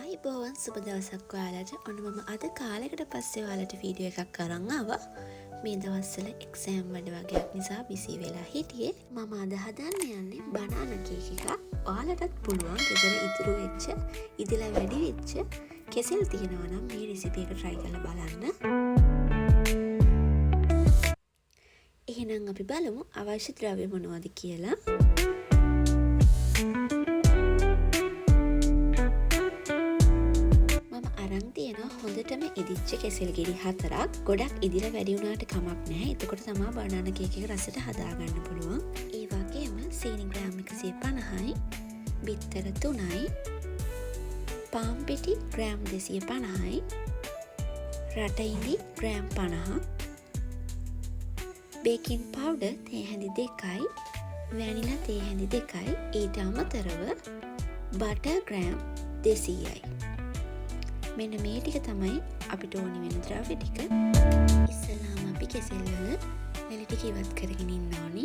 ආයිබෝවන් සුබ දවසක් ඔයාලට. ඔන්න මම අද කාලයකට පස්සේ ඔයාලට වීඩියෝ එකක් අරන් ආවා. මේ දවස්වල එක්සෑම් වැඩ වගේක් නිසා බිසි වෙලා හිටියේ. මම අද හදන්න යන්නේ බනානා කේක් එකක්. ඔයාලටත් පුළුවන් ගෙදර ඉතුරු වෙච්ච, ඉදලා වැඩි වෙච්ච කෙසෙල් තියෙනවා නම් මේ රෙසිපි එක try කරලා බලන්න. එහෙනම් අපි බලමු අවශ්‍ය ද්‍රව්‍ය මොනවද කියලා. හොඳටම ඉදිච්ච කෙසෙල් ගෙඩි 4ක්. ගොඩක් ඉදිලා වැඩි වුණාට කමක් නැහැ. එතකොට තමයි බනානා කේක් එක රසට හදාගන්න පුළුවන්. ඒ වගේම සීනි ග්‍රෑම් 150යි, බිත්තර 3යි, පාන් පිටි ග්‍රෑම් 250යි, රට ඉඳි ග්‍රෑම් 50ක්, බේකින් පවුඩර් තේ හැඳි 2යි, වැනිලා තේ හැඳි 2යි, ඊට අමතරව බටර් ග්‍රෑම් 200යි. මෙන්න මේ ටික තමයි අපිට ඕනි වෙන ද්‍රව්‍ය ටික. ඉස්සෙල්ලාම අපි කෙසෙල් වල ලෙලි ටික ඉවත් කරගෙන ඉන්න ඕනි.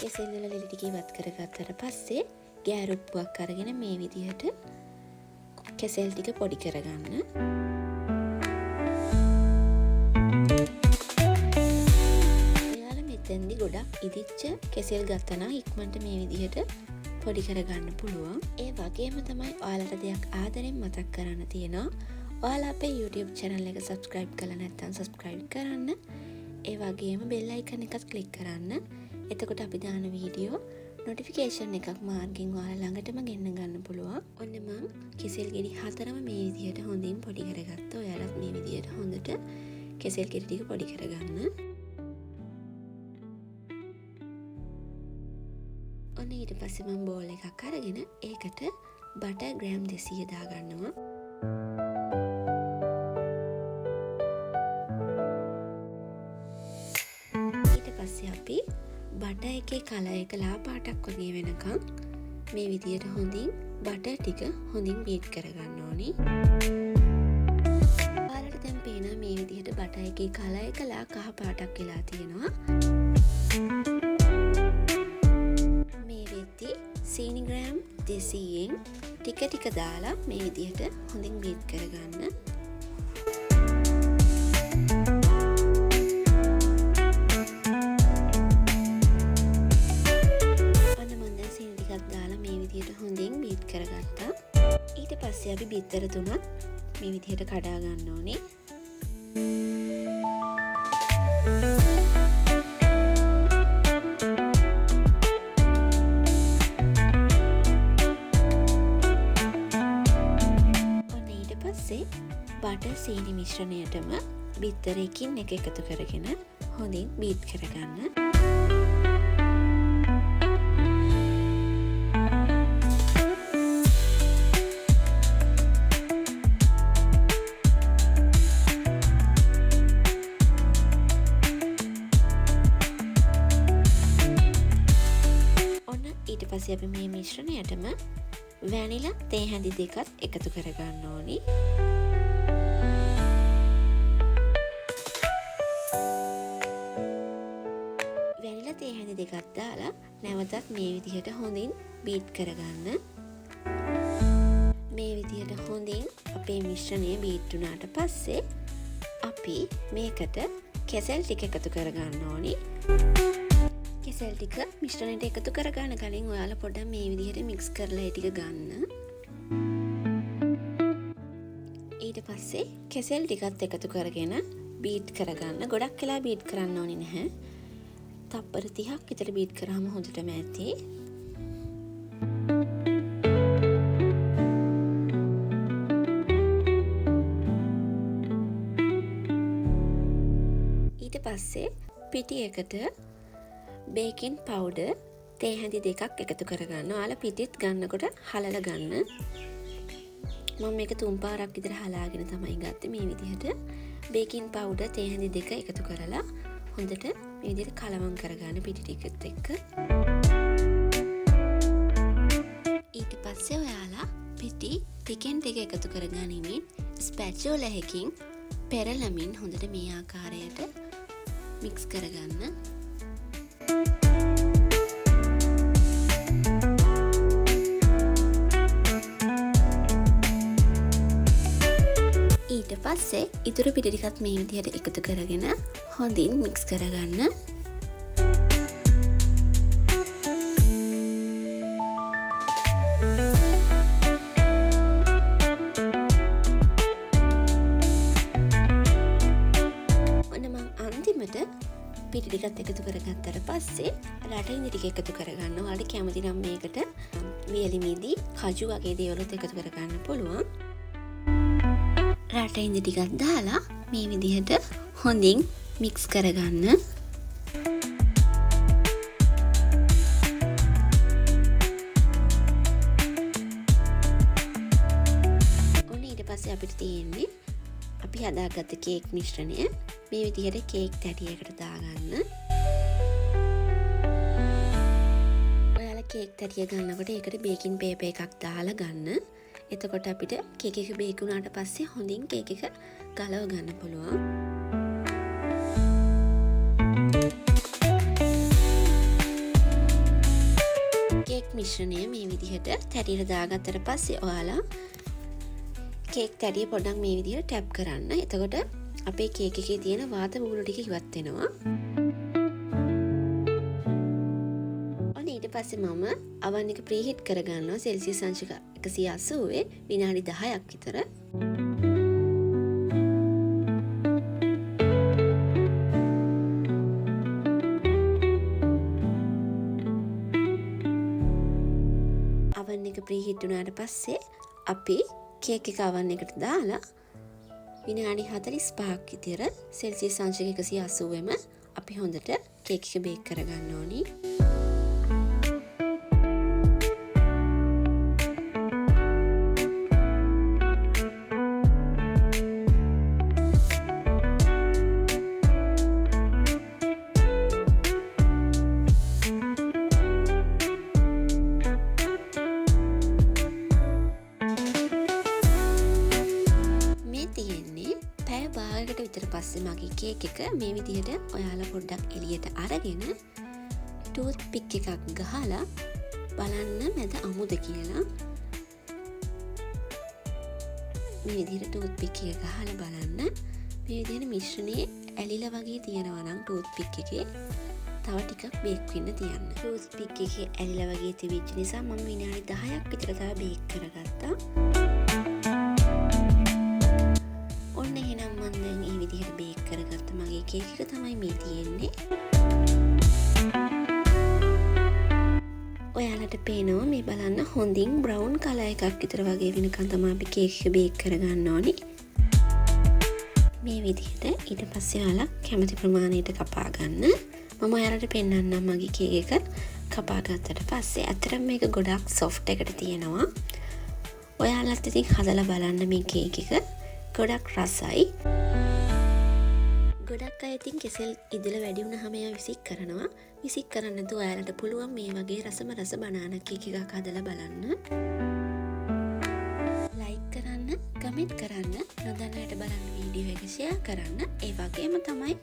කෙසෙල් වල ලෙලි ටික ඉවත් කරගත්තට පස්සේ ගෑරුප්පුවක් අරගෙන මේ විදිහට කෙසෙල් ටික පොඩි කරගන්න. ඔයාලා මෙතෙන්දි ගොඩක් ඉදිච්ච කෙසෙල් ගත්තා නම් ඉක්මනට මේ විදිහට පොඩි කරගන්න පුළුවන්. ඒ වගේම තමයි ඔයාලට දෙයක් ආදරෙන් මතක් කරන්න තියෙනවා. ඔයාලා අපේ YouTube channel එක subscribe කරලා නැත්නම් subscribe කරන්න. ඒ වගේම bell icon එකත් click කරන්න. එතකොට අපි දාන වීඩියෝ නොටිෆිකේෂන් එකක් මාර්ගයෙන් ඔයාලා ළඟටම ගෙන්න ගන්න පුළුවන්. ඔන්න මම කෙසෙල් ගෙඩි 4ම මේ විදිහට හොඳින් පොඩි කරගත්තා. ඔයාලත් මේ විදිහට හොඳට කෙසෙල් ගෙඩි ටික පොඩි කරගන්න. ඔන්න ඊට පස්සේ මම බෝල් එකක් අරගෙන ඒකට බටර් ග්‍රෑම් 200 දාගන්නවා. ඊට පස්සේ අපි බටර් එකේ කලර් එක ලා පාටක් වගේ වෙනකන් මේ විදිහට හොඳින් බටර් ටික හොඳින් බීට් කරගන්න ඕනි. ඔයාලට දැන් පේනවා මේ විදිහට බටර් එකේ කලර් එක ලා කහ පාටක් වෙලා තියෙනවා. මේ වෙද්දි සීනි ග්‍රෑම් 200න් ටික ටික දාලා මේ විදිහට හොඳින් බීට් කරගන්න. හොඳින් බීට් කරගත්තා. ඊට පස්සේ අපි බිත්තර 3ත් මේ විදිහට කඩා ගන්න ඕනේ. ඔන්න ඊට පස්සේ බටර් සීනි මිශ්‍රණයටම බිත්තර එකින් එක එකතු කරගෙන හොඳින් බීට් කරගන්න. ඊට පස්සේ අපි මේ මිශ්‍රණයටම වැනිලා තේ හැඳි 2ක් එකතු කරගන්න ඕනි. වැනිලා තේ හැඳි 2ක් දාලා නැවතත් මේ විදිහට හොඳින් බීට් කරගන්න. මේ විදිහට හොඳින් අපේ මිශ්‍රණය බීට් වුණාට පස්සේ අපි මේකට කෙසෙල් ටික එකතු කරගන්න ඕනි. කෙසෙල් ටික මිශ්‍රණයට එකතු කරගන්න කලින් ඔයාලා පොඩ්ඩක් මේ විදිහට මික්ස් කරලා ඒ ටික ගන්න. ඊට පස්සේ කෙසෙල් ටිකත් එකතු කරගෙන බීට් කරගන්න. ගොඩක් වෙලා බීට් කරන්න ඕනේ නැහැ. තප්පර 30ක් විතර බීට් කරාම හොඳටම ඇති. ඊට පස්සේ පිටි එකට බේකින් පවුඩර් තේ හැඳි 2ක් එකතු කරගන්න. ඔයාලා පිටිත් ගන්නකොට හලලා ගන්න. මම මේක 3 පාරක් විතර හලාගෙන තමයි ගත්තේ මේ විදිහට. බේකින් පවුඩර් තේ හැඳි දෙක එකතු කරලා හොඳට මේ විදිහට කලවම් කරගන්න පිටි ටිකත් එක්ක. ඊට පස්සේ ඔයාලා පිටි ටිකෙන් ටික එකතු කරගනිමින් ස්පැචුලා එකකින් පෙරලමින් හොඳට මේ ආකාරයට මික්ස් කරගන්න. ඊට පස්සේ ඉතුරු පිටි ටිකත් මේ විදිහට එකතු කරගෙන හොඳින් මික්ස් කරගන්න. පිටි ටිකත් එකතු කරගත්තට පස්සේ රටින්දි ටික එකතු කරගන්න. ඔයාලට කැමති නම් මේකට වියලි මිදි, කජු වගේ දේවලුත් එකතු කරගන්න පුළුවන්. රටින්දි ටිකක් දාලා මේ විදිහට හොඳින් මික්ස් කරගන්න. ඔන්න ඊට පස්සේ අපිට තියෙන්නේ අපි හදාගත්ත කේක් මිශ්‍රණය මේ විදිහට කේක් තැටියකට දාගන්න. ඔයාලා කේක් තැටිය ගන්නකොට ඒකට බේකින් පේපර් එකක් දාලා ගන්න. එතකොට අපිට කේක් එක බේක් වුණාට පස්සේ හොඳින් කේක් එක ගලව ගන්න පුළුවන්. කේක් මිශ්‍රණය මේ විදිහට තැටියට දාගත්තට පස්සේ ඔයාලා කේක් තැටිය පොඩ්ඩක් මේ විදිහට ටැප් කරන්න. එතකොට අපේ කේක් එකේ තියෙන වාත බූලු ටික ඉවත් වෙනවා. ඔන්න ඊට පස්සේ මම අවන් එක ප්‍රීහීට් කරගන්නවා සෙල්සියස් අංශක 180 විනාඩි 10ක් විතර. අවන් එක ප්‍රීහීට් වුණාට පස්සේ අපි කේක් එක අවන් එකට දාලා විනාඩි 45ක් විතර සෙල්සියස් අංශක 180ෙම අපි හොඳට කේක් එක බේක් කරගන්න ඕනි. භාගයකට විතර පස්සේ මගේ කේක් එක මේ විදිහට ඔයාලා පොඩ්ඩක් එළියට අරගෙන ටූත් පික් එකක් ගහලා බලන්න මැද අමුද කියලා. මේ විදිහට ටූත් පික් එක ගහලා බලන්න. මේ විදිහට මිශ්‍රණයේ ඇලිලා වගේ තියෙනවා නම් ටූත් පික් එකේ තව ටිකක් බේක් වෙන්න තියන්න. ටූත් පික් එකේ ඇලිලා වගේ තිබිච්ච නිසා මම විනාඩි 10ක් විතර තව බේක් කරගත්තා. ඔන්න එහෙනම් මම දැන් මේ විදිහට බේක් කරගත්ත මගේ කේක් එක තමයි මේ තියෙන්නේ. ඔයාලට පේනවා මේ බලන්න හොඳින් බ්‍රවුන් කලර් එකක් විතර වගේ වෙනකන් තමයි අපි කේක් එක බේක් කරගන්න ඕනි. මේ විදිහට ඊට පස්සේ ඔයාලා කැමති ප්‍රමාණයට කපා ගන්න. මම ඔයාලට පෙන්නන්නම් මගේ කේක් එක කපා ගත්තට පස්සේ. අතරම මේක ගොඩක් සොෆ්ට් එකට තියෙනවා. ඔයාලත් ඉතින් හදලා බලන්න මේ කේක් එක. ගොඩක් රසයි. ගොඩක් අය ඉතින් කෙසෙල් ඉදල වැඩි වුණාම එයා විසික් කරනවා. විසික් කරන්න නැතුව ඔයාලට පුළුවන් මේ වගේ රසම රස බනානා කේක් එකක් හදලා බලන්න. ලයික් කරන්න, කමෙන්ට් කරන්න, නොදන්න අයට බලන්න වීඩියෝ එක ෂෙයා කරන්න. ඒ වගේම තමයි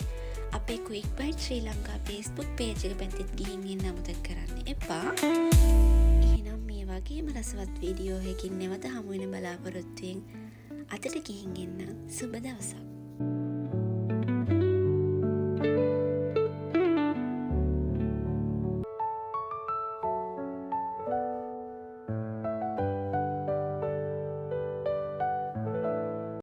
අපේ ක්වික් බයිට් ශ්‍රී ලංකා Facebook page එක පැත්තට ගිහින් එන්න අමතක කරන්න එපා. එහෙනම් මේ වගේම රසවත් වීඩියෝ එකකින් නැවත හමු වෙන බලාපොරොත්තුෙන් අදට ගිහින් එන්න. සුබ දවසක්.